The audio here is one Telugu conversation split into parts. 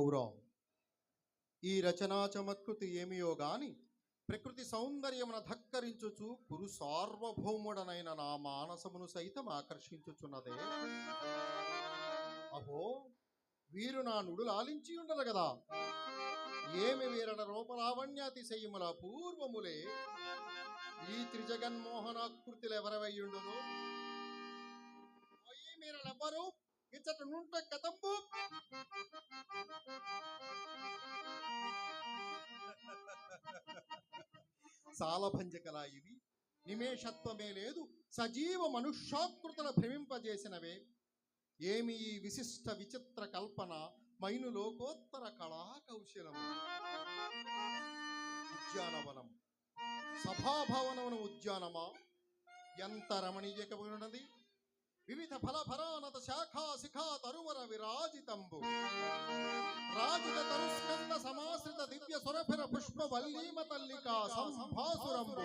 ఔరా ఈ రచనా చమత్కృతి ఏమియో గాని ప్రకృతి సౌందర్యమున ధక్కరించుచు పురు సార్వభౌముడనైన నా మానసమును సైతం ఆకర్షించుచున్నదే. అహో వీరు నా నుడు లాలించి ఉండరు కదా. ఏమి వీరడ రూపలావణ్యాతిశయముల పూర్వములే ఈ త్రిజగన్మోహనాకృతులు ఎవరవయ్యుండును. మీరెవరు ఇచ్చట నుంట కదంబు సాలభంజకలా ఇవి నిమేషత్వమే లేదు, సజీవ మనుష్యాకృతుల భ్రమింపజేసినవే. ఏమి ఈ విశిష్ట విచిత్ర కల్పన, మైను లోకోత్తర కళా కౌశలము. ఉద్యానవనం, సభాభవనమును ఉద్యానమా ఎంత రమణీయకమైనది. వివిధ ఫలఫరానత శాఖా శిఖా తరువర విరాజితంబు రాజిత తరుస్కంద సమాశ్రిత దివ్య సురభిర పుష్ప వల్లీమ తల్లికా సంభాసురంబు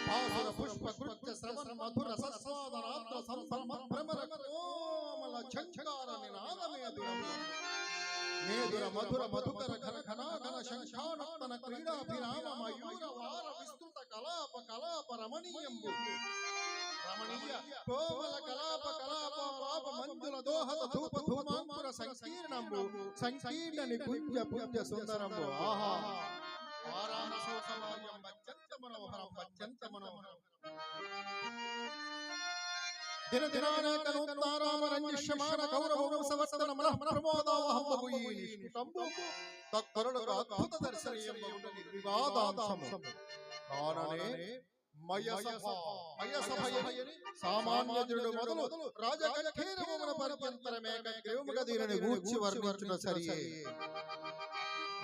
భాసుర పుష్ప కృత్య శ్రవణ మధుర సస్వాదనాత్ర సంభ్రమర కోమల ఝంకార నినాదమేదురంబు మేదుర మధుర మధుకర ఘన ఘనాఘన శంఖానర్తన క్రీడాభిరామ మయూర వార విస్తృత కలాప కలాప రమణీయంబు రమణీయ కోమల కలాప కలాప పాప మంజుల దోహద ధూప ధూమాంకుర సంకీర్ణంబు సంకీర్ణ నికుంజ పుంజ సుందరంబు. ఆహా ఆరామ సౌకర్యం అత్యంత మనోహరం అత్యంత మనోహరం. దిన దినానేక నూతనారామ రంజిష్యమాన గౌరవం సవర్తన మనః ప్రమోదావహంబు ఈ నిష్ఠంబు తక్కరులకు అద్భుత దర్శనీయంబు నిర్వివాదాంశము కాననే మయసభయని సామాన్యజనుడు మొదలు రాజగఠీరమున పర్యంతరమేక గ్రీవముగ దీనిని గూర్చి వర్ణించుట సరియే.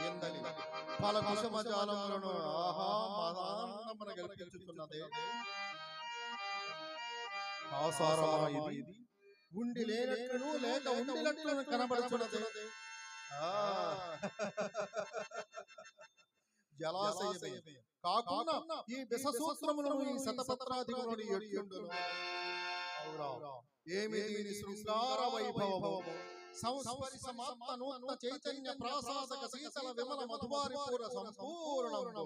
ఎందని ఫల కుసుమజాలములను ఆహా మదానందమున గల్పించుతున్నదే. ఆసారమా ఇది ఉండి లేనట్లును లేక ఉండినట్లును కనబడుచున్నదే. జలాశయమే కాకుండా ఈ విషసూత్రములను ఈ శతపత్రాధికులను ఎట్లుండును. ఏమి దీని శృంగార వైభవము. సంస్పరిసమాత్మ నూత్న చైతన్య ప్రాసాదక శీతల విమల మధువారిపూర సంపూర్ణము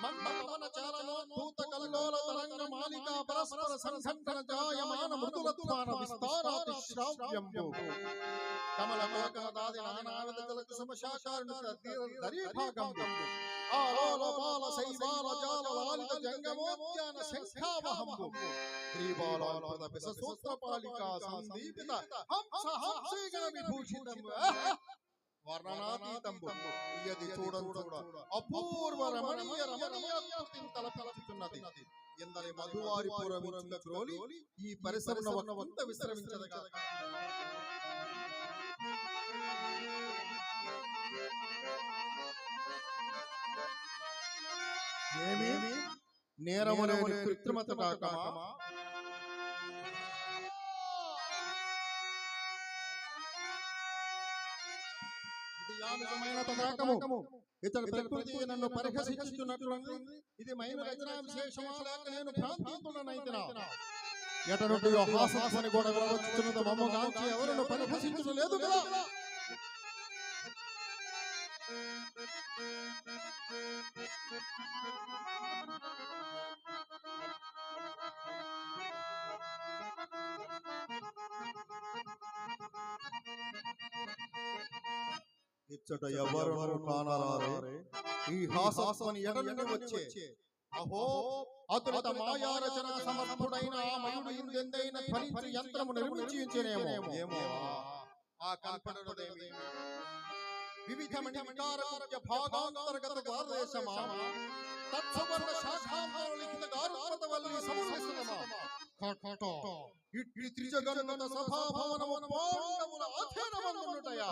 మండపవన చాలనోద్ధూత కల్లోల తరంగ మాలికా పరస్పర సంఘటన జాయమాన మృదులత్వాన విస్తారాతి శ్రావ్యంబు కమల కోకల దాది నానావిధ జలక సమశాకారుని దరీభాగంబు ఆలోల బాల శైవాల జాల లాలిత జంగమోద్యాన శంఖావహంబు శ్రీబాలాల్పద విషసూత్రపాలికా సందీపిత హంస హంసీగణ విభూషితంబు వర్ణనాతీతంబు ఇది చూడ అపూర్వ రమణీయ రమణీయాకృతిని తలపించుతున్నది. ఎందరి మధువారిపుర వించుక క్రోలి ఈ పరిసరమున ఒకంత విశ్రమించదగా. ఏమి నేరములేని కృత్రిమత కాకమా ఇతడు ప్రకృతి నన్ను పరిహసించుతున్నట్లు ఇది మైన రచనా విశేషమా లేక నేను భ్రాంతితుడనైతినా. ఎటనుండి హాసత్వని కూడా వచ్చుతున్నది మమ్మగాంచి ఎవరును పరిహసించడం లేదు కదా. ఇచ్చట ఎవరు కానరారే ఈ హాసాస్వని ఎడలని వచ్చే. అహో అతులిత మాయారచన సమర్థుడైన ఆ మయుడు ఇందెందైన ధ్వనించి యంత్రము నిర్మించేనేమో. ఏమో ఆ కల్పనదేమి వివిధమణి వికారముఖ్య భాగాంతర్గత గార్దేశమా తత్సవర్ణ శాఖాంతర లిఖిత గారుత్మత వల్లి సంశ్లేషణమా ఇట్టి త్రిజగన్నుత సభాభవనము పాండవుల అధీనమనుటయా.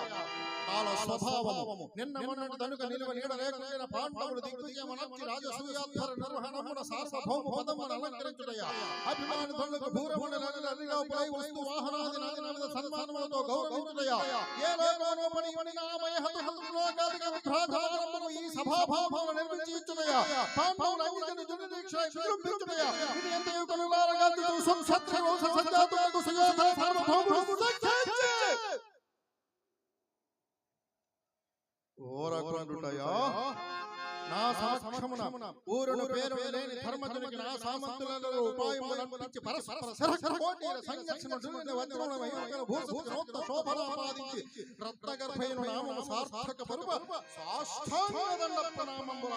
కాల స్వభావము నిన్న మొన్నటి తనుక నిలువ నీడ లేకుండా పాండవులు దిగ్విజయమనర్చి రాజసూయాధ్వర నిర్వహణమున సార్వభౌమ పదమును అలంకరించుటయా. అభిమాని ధనులకు భూరమున నలిలోపై వస్తు వాహనాది నాదినాద సన్మానములతో గౌరవించుటయా. ఏ లోకంలో పడి నామయ హతులోకాదిక విభ్రాధారమును ఈ సభాభవనము నిర్మించుటయా. పాండవుల అంగితని జుని దీక్ష విజృంభించుటయా. ఇది ఎంతయు కనులారగాది సంసత్సరో సంజాతులకు సుయోధన సార్వభౌముడు సమక్షమున ఊరును పేరు లేని ధర్మజునికి నా సామంతులలో ఉపాయములంటించి పరస్పర సరసకోటిల సంఘర్షణ వజ్రముల వైభవముల భూషిత శోభనాపాదించి రత్నగర్భైన నామము సార్థక పరువ సాష్టాంగ దండ ప్రణామముల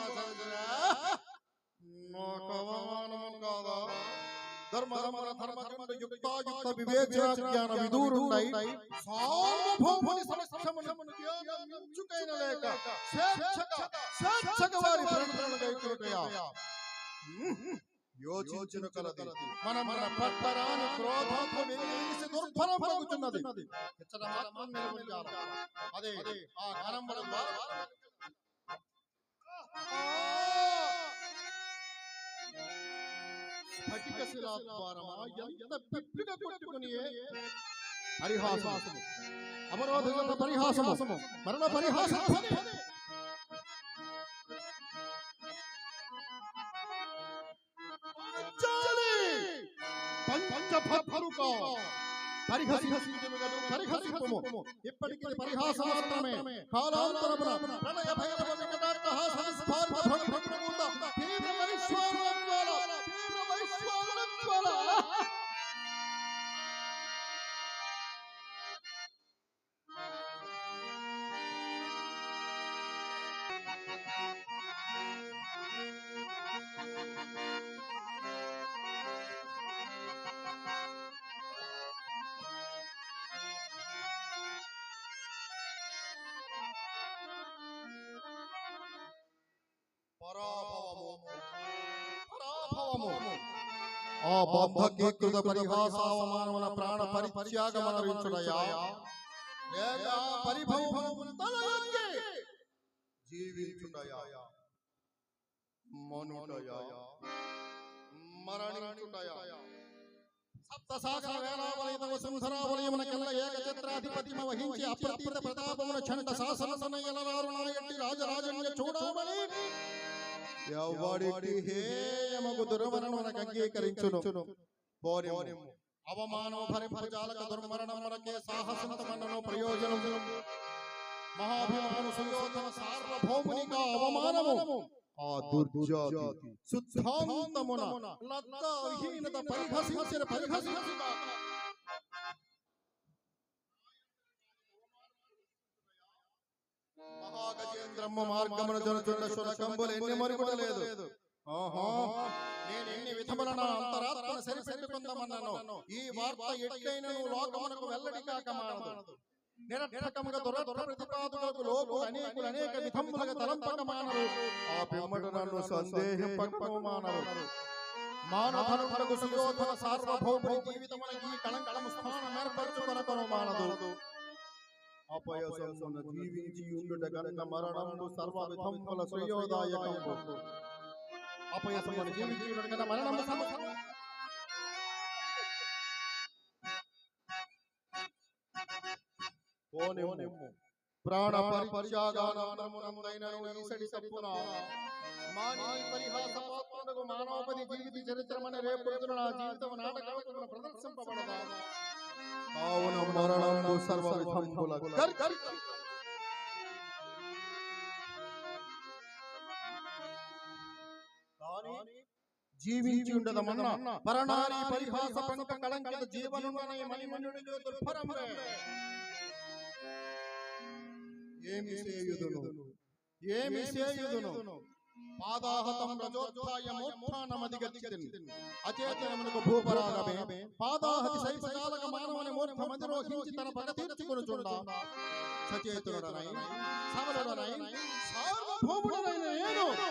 కాదా ధర్మధర్మధర్మకండ యుక్తాయుక్త వివేచన జ్ఞాన విదూరుండై సార్వభౌముని సమక్షమున జ్ఞానమించుకైన లేక స్వేచ్ఛగా వారి ప్రణతులను గైకొనుటయా యోచించిన కలది మన పట్టరాని క్రోధము వెలిసి దుర్భరమగుచున్నది ఇచ్చట మాత్రం నిలబడియాల అదే ఆ కరంబల స్ఫటిక శిలాద్వారమా ఎంత పిప్పిగా కొట్టుకుని పరిహాసము అవరోధ పరిహాసము మరణ పరిహాసము పంచభద్రుక పరిహసిపము ఇప్పటికి పరిహాస మాత్రమే కాలాంతరమున ప్రణయ భైరవ వికటాట్టహాస స్ఫార్త భ్రమభ్రమూత తీవ్ర వైశ్వానరత్వాల ఆ బంధకీకృత పరిహాసావమానమున ప్రాణ పరిత్యాగమనరించుడయా లేక పరిభవమున తలయొగ్గి జీవించుటయా మనుటయా మరణించుటయా సప్తసాగర వేలావలయ వసుంధరావలయమున కెల్ల ఏకఛత్రాధిపతిమ వహించి అప్రతీత ప్రతాపమున చండ శాసనమున ఎలరారునాయట్టి రాజరాజన్య చూడమని ఎవడికి హేయమగు దుర్మరణమునకు అంగీకరించును పోనిము అవమానము భరింపజాలక దుర్మరణమునకే సాహసంతమన్నను ప్రయోజనము మహాభిమాను సుయోధన సార్వభౌమునిగా అవమానము ఆ దుర్జాతి శుద్ధాంతమున లజ్జ విహీనత పరిహసించిన మహాగజేంద్రమ్మ మార్గమున జనుచుండ శునకంబులు ఎన్ని మరుగుడలేదు నేను ఎన్ని విధముల నా అంతరాత్మను సరిపెట్టుకుందామన్నాను ఈ వార్త ఎట్లైనను లోకమునకు వెల్లడి కాక మానదు నిరర్థకముగా దురత్వ ప్రతిపాదకులకు లోకులు అనేక విధములుగా తలంపక మానరు ఆ పిమ్మట నన్ను సందేహింపకము మానరు మానధనులకు సుయోధన సార్వభౌముని జీవితమున ఈ కళంకళము స్థానం ఏర్పరచుకొనకను మానదు అపయసమున జీవించి ఉండుట కన్న మరణము సర్వ విధముల శ్రేయోదాయకము అపయసమున జీవించి ఉండుట కన్న మరణము పోనిము ప్రాణ పరిత్యాగానందమునందైనను ఈసడి తప్పున మాని పరిహాసపాత్మకు మానవపది జీవిత చరిత్రమని రేపొద్దున నా జీవితము నాటకమున ప్రదర్శింపబడదా కావున మరణము సర్వ విధముల జీవించి ఉండదమన్న మరణాని పరిహాస పంక కళంకిత జీవనుడనే మణిమణుడిలో దుర్భరమే ఏమి సేయుదును పాదాహతం రజోత్థాయ మోక్షానమధిగతిన్ అచేతనమునకు భూపరాగమే పాదాహతి సైపజాలక మానవుని మూర్ఖమధిరోహించి తన పగ తీర్చుకొనుచుండ సచేతుడనై సబలుడనై సార్వభౌముడనైన నేను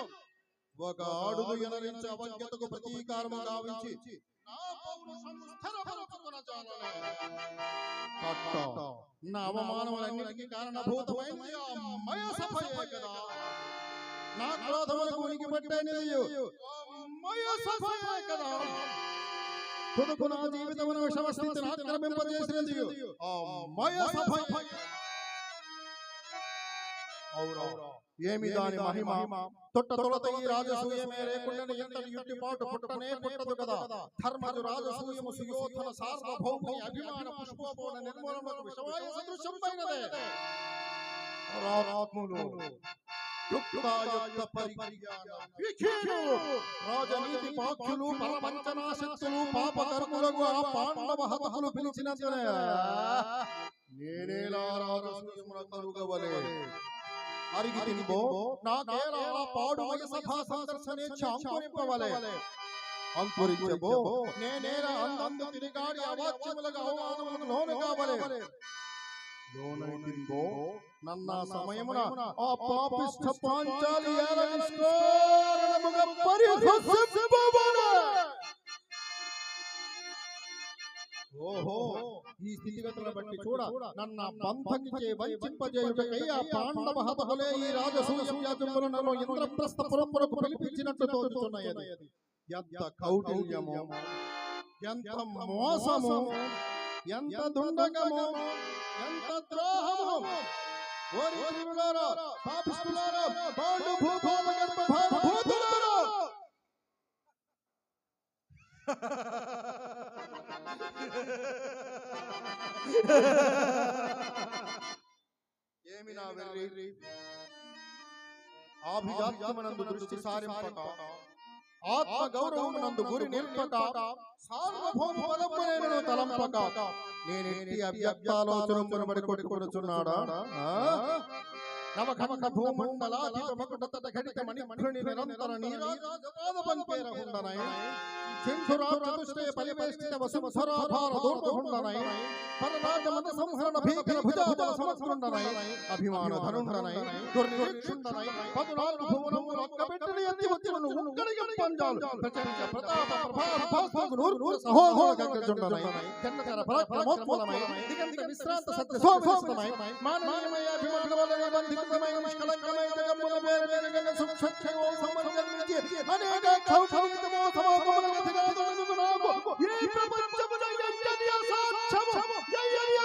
ఒక ఆడుదు ఎనరించి అవజ్ఞతకు ప్రతీకారము గావించి నా పౌరుషం స్థిరపరచుకొనజాలనే కట్ట నా అవమానములన్నిటికీ కారణభూతమైంది ఆ మయసభయే కదా నా క్రోధములకు ఉనికి పట్టేనిదియు మయసభయే కదా తుదుకు నా జీవితమున విషమస్థితిని ఆక్రమింపజేసినదియు ఆ మయసభయే ఔరా ఏమి దాని మహిమ తొట్ట తొలత ఈ రాజసూయమే లేకుండా ఎంతటి యుట్టిపాటు పుట్టనే పుట్టదు కదా ధర్మజు రాజసూయము సుయోధన సార్వభౌముని అభిమాన పుష్పోపవన నిర్మూలనకు విషవాయ సదృశ్యమైనదే రారాత్ములు యుక్తాయుక్త పరిజ్ఞాన విఖేను రాజనీతి పాక్షులు పరపంచనాశక్తులు పాపకర్ములకు ఆ పాండవ హతకులు పిలిచినందునే నేనేలా రాజసూయమున కలుగవలే అరిగి తినిబో నాకేలా పాడుమయ సభా సందర్శనేచ్ఛ అంకురింపవలే అంకురించబో నేనేలా అందందు తిరిగాడి అవాచ్యములకు అవమానములకు లోను కావలే లోనైతింబో నన్న సమయమున ఆ పాపిష్ఠ పాంచాలి ఏల నిష్కారణముగా పరిహసింపబడే ఓహో ఈ స్థితిగతులను బట్టి చూడ నన్న బంధకిచే వంచింపజేయుటకై ఆ పాండవ హతకులే ఈ రాజసూయములను ఇంద్రప్రస్థ పురమునకు పిలిపించినట్టు తోచుచున్నది. ఎంత కౌటిల్యము, ఎంత మోసము, ఎంత దుండగము, ఎంత ద్రోహము! ఓరి త్రిపులారా, పాపిష్ఠులారా, పాండు భూభావ గర్భభూతులారా! ఏమి నా వెర్రి ఆభిజాత్యమునందు దృష్టి సారింపక ఆత్మ గౌరవమునందు గురి నిల్పక సార్వభౌమ పదమును తలంపక నేనెట్టి అవ్యక్తాలోచనమును బడి కొట్టుకొనుచున్నాడా నవఖండ భూమండలాధిప మకుటతట ఘటిత మణిమణి నిరంతర నీరాజపాద పంపేర ఉండనై సింధురాచతుష్టయ పరివేష్టిత వసుంధరాభార దూర్ధుండనై పరరాజ మద సంహరణ భీకర భుజాబల సమస్రుండనై అభిమాన ధనుండనై దుర్నిరీక్షుండనై 14 భువనములు ఒక్కబెట్టని ఎత్తి వచ్చినను ఉక్కడిగం పంజాలు ప్రచండ ప్రతాప ప్రభాభాస్భగు నూర్పుర సహోదర గగ్గజుండనై జన్నతర పరాక్రమోత్పలమై దిగంత విశ్రాంత సత్య స్వామిస్తమై మాననీయమయ అభిమానవలయ బంధితమై నిష్కలంకమై జగముల పేరు వెలుగన సుక్షత్రయో సంవర్గమించి అనేక ఖౌఖౌతమో సమాగమన మధిగాదునకు నాకు ఈ ప్రపంచమున యజ్ఞది అసాధ్యము యజ్ఞది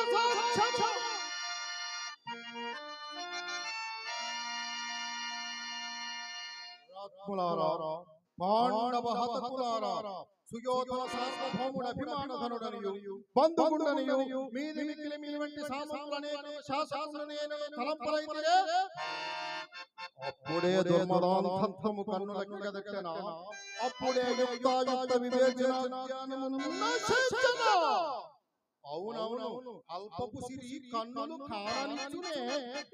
అసాధ్యము. రాత్ములారా, పాండవ హతకులారా, సుయోధన సార్వభౌముడ అభిమానధనుడనియు బంధుగుండనియు మీది మిగిలి మీ వంటి సామంతులనేను శాసకులనేను తలంపరైతే అప్పుడే దుర్మదాంతము కన్నులకు గదకెన అప్పుడే యుక్తాయుక్త వివేచన జ్ఞానమును నశించెన. అవునవును, అల్పపు సిరి కన్నులు కారనిచ్చునే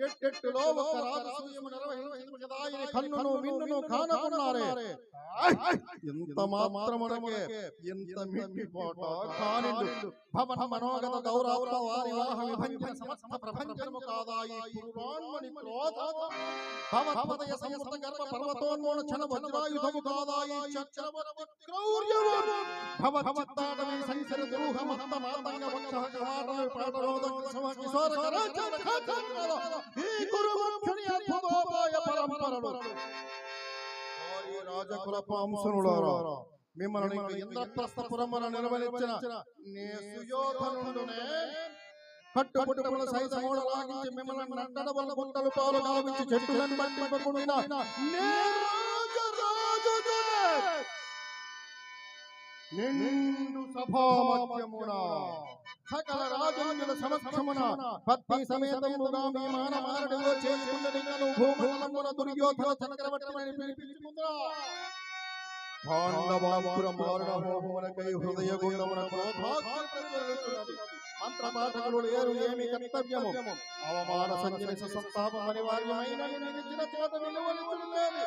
ఎట్టెట్టులో ఒక రాజసూయము నిర్వహించిన కదా ఈ కన్నును మిన్నును కానకున్నారే. ఇంత మాత్రమునకే ఇంత మిట్టిపోట కానిండు భవన మనోగత గౌరవ వారి వాహ విభంజన సమస్త ప్రపంచము కాదా ఈ పురాణమణి క్రోధ భవత్పదయ సమస్త గర్భ పర్వతోన్మోన క్షణ వజ్రాయుధము కాదా ఈ చక్రవర్తి క్రౌర్యము భవత్తాటవి సంసర దురూహ మత్త మాతంగ వక్ష కవాటలు పాటరోధ కిశోర కరాచన ఖాచన ఈ గురుముఖ్యుని అద్భుతోపాయ పరంపరలు. రాజకుల పాంసనులారా, మిమ్మల్ని ఇంద్రప్రస్థపురమున నిర్వహించిన నే సుయోధనుండునే కట్టుబుట్టుముల సైతమోడ లాగించి మిమ్మల్ని నట్టడబల గుంటలు పాలు గావించి చెట్టులను బంధింపకుండిన నే రాజరాజునే నిండు సభామధ్యమున సకల రాజుల సమక్షమున పత్ని సమేతముగా మీ మానమారడిలో చేసుకున్నదిగను భూమండలమున దుర్యోధన చక్రవర్తిని పిలిపించుకుందా. పాండవాపుర మారుణ హోమమునకై హృదయ గుండమున క్రోధాగ్ని ప్రజ్వలిల్లుచున్నది. మంత్రపాఠకులు లేరు, ఏమి కర్తవ్యము? అవమాన సంజనిత సంతాపం అనివార్యమైన నిలిచిన చోట నిలువలిచుడు లేదు.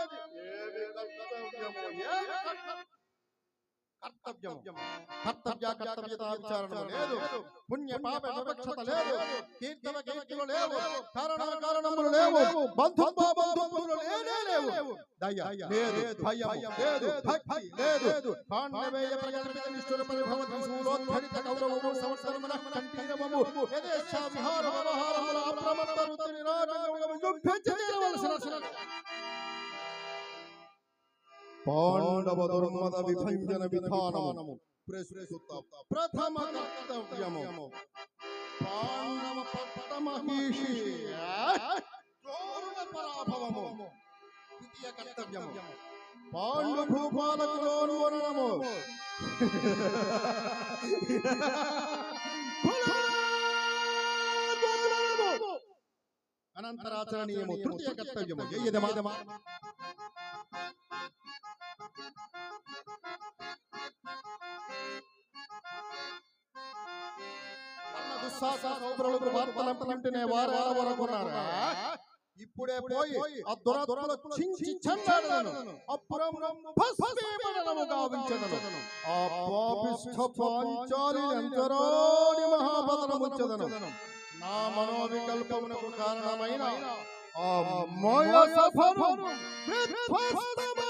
ఏమి కర్తవ్యము? కర్తవ్యత విచారణ లేదు, పుణ్య పాప వివక్షత లేదు, కీర్తన కీర్తులు లేవు, కారణములు లేవు, బంధుత్వములు లేవు, దయ లేదు, భయం లేదు, భక్తి లేదు. పాండవేయ ప్రకల్పిత నిష్ఠుర పరిభవ శూలోద్ధరిత కౌరవము సంవత్సరమున కంఠీరవము యదేచ్ఛ విహార వ్యవహారముల అప్రమత్త వృత్తి నిరాటంకముగా యుద్ధ పాండవ దుర్మద విభంజన విధానము ప్రస్తుత ప్రథమ కర్తవ్యము. పాండవ పట్టమహీషి పరాభవము ద్వితీయ కర్తవ్యము. పాండు భూపాలకులోను వరణము అనంతరాచరణీయము తృతీయ కర్తవ్యము జయదమా వార్తలంటే వారెవరకున్నారా ఇప్పుడే పోయి ఆ దురదురలు చించి చెండాడదను అప్పురం భస్మీపడనము గావించెదను ఆ పాపిష్ఠ పాంచాలి ఎంతరాని మహాపతనముచ్చదను నా మనోవికల్పమునకు కారణమైన ఆ మాయ సఫరు విధ్వస్తమా